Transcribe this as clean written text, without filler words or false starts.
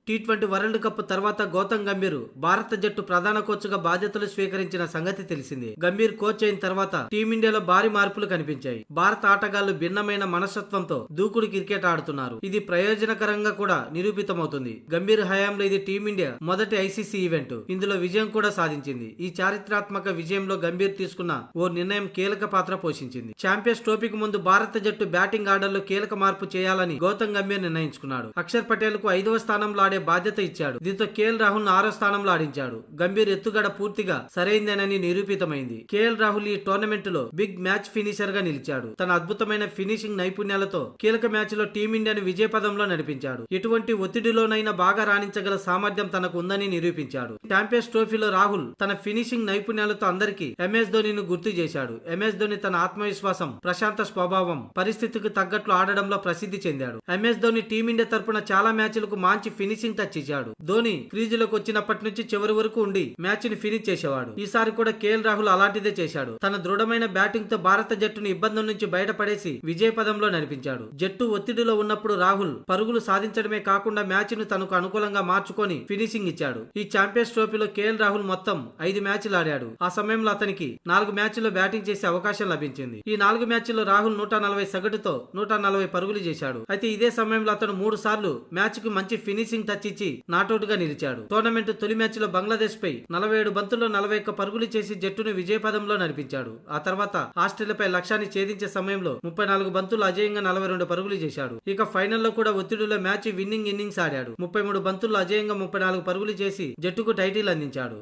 T20 world cup తర్వాత గౌతమ్ గంభీర్ భారత జట్టు ప్రధాన కోచ్ గా బాధ్యతలు స్వీకరించిన సంగతి తెలిసిందే. గంభీర్ కోచ్ అయిన తర్వాత టీమిండియాలో భారీ మార్పులు కనిపించాయి. భారత ఆటగాళ్లు భిన్నమైన మనస్తత్వంతో దూకుడు క్రికెట్ ఆడుతున్నారు. ఇది ప్రయోజనకరంగా కూడా నిరూపితమవుతుంది. గంభీర్ హయాంలో ఇది టీమిండియా మొదటి ఐసీసీ ఈవెంట్. ఇందులో విజయం కూడా సాధించింది. ఈ చారిత్రాత్మక విజయంలో గంభీర్ తీసుకున్న ఓ నిర్ణయం కీలక పాత్ర పోషించింది. ఛాంపియన్స్ ట్రోఫీకి ముందు భారత జట్టు బ్యాటింగ్ ఆర్డర్లో కీలక మార్పు చేయాలని గౌతమ్ గంభీర్ నిర్ణయించుకున్నాడు. అక్షర్ పటేల్ కు 5వ స్థానంలో ఆడే బాధ్యత ఇచ్చాడు. దీంతో కేఎల్ రాహుల్ 6వ స్థానంలో ఆడించాడు. గంభీర్ ఎత్తుగడ పూర్తిగా సరైందేనని నిరూపితమైంది. కేఎల్ రాహుల్ ఈ టోర్నమెంట్ లో బిగ్ మ్యాచ్ ఫినిషర్ గా నిలిచాడు. తన అద్భుతమైన ఫినిషింగ్ నైపుణ్యాలతో కీలక మ్యాచ్ లో టీమిండియాను విజయపదంలో నడిపించాడు. ఎటువంటి ఒత్తిడిలోనైనా బాగా రాణించగల సామర్థ్యం తనకు ఉందని నిరూపించాడు. ఛాంపియన్స్ ట్రోఫీలో రాహుల్ తన ఫినిషింగ్ నైపుణ్యాలతో అందరికీ ఎంఎస్ ధోనిను గుర్తు చేశాడు. ఎంఎస్ ధోని తన ఆత్మవిశ్వాసం, ప్రశాంత స్వభావం, పరిస్థితికి తగ్గట్లు ఆడడంలో ప్రసిద్ధి చెందాడు. ఎంఎస్ ధోని టీమిండియా తరపున చాలా మ్యాచ్లకు మంచి ఫినిషింగ్ టచ్ ఇచ్చాడు. ధోని క్రీజులోకి వచ్చినప్పటి నుంచి చివరి వరకు ఉండి మ్యాచ్ ని ఫినిష్ చేసేవాడు. ఈసారి కూడా కేఎల్ రాహుల్ అలాంటిదే చేశాడు. తన దృఢమైన బ్యాటింగ్ తో భారత జట్టును ఇబ్బందుల నుంచి బయటపడేసి విజయపదంలో నడిపించాడు. జట్టు ఒత్తిడిలో ఉన్నప్పుడు రాహుల్ పరుగులు సాధించడమే కాకుండా మ్యాచ్ ను తనకు అనుకూలంగా మార్చుకొని ఫినిషింగ్ ఇచ్చాడు. ఈ ఛాంపియన్స్ ట్రోఫీలో కేఎల్ రాహుల్ మొత్తం 5 మ్యాచ్లు ఆడాడు. ఆ సమయంలో అతనికి 4 మ్యాచ్ల్లో బ్యాటింగ్ చేసే అవకాశం లభించింది. ఈ 4 మ్యాచ్ల్లో రాహుల్ 140 సగటుతో 140 పరుగులు చేశాడు. అయితే ఇదే సమయంలో అతను 3 సార్లు మ్యాచ్ కు మంచి ఫినిషింగ్ టచ్ ఇచ్చి నాటౌట్ గా నిలిచాడు. టోర్నమెంట్ తొలి మ్యాచ్ లో బంగ్లాదేశ్ పై 47 బంతుల్లో 41 పరుగులు చేసి జట్టును విజయపదంలో నడిపించాడు. ఆ తర్వాత ఆస్ట్రేలియాపై లక్ష్యాన్ని ఛేదించే సమయంలో 34 బంతులు అజేయంగా 42 పరుగులు చేశాడు. ఇక ఫైనల్లో కూడా ఒత్తిడిలో మ్యాచ్ విన్నింగ్ ఇన్నింగ్స్ ఆడాడు. 33 బంతుల్లో అజేయంగా 34 పరుగులు చేసి జట్టుకు టైటిల్ అందించాడు.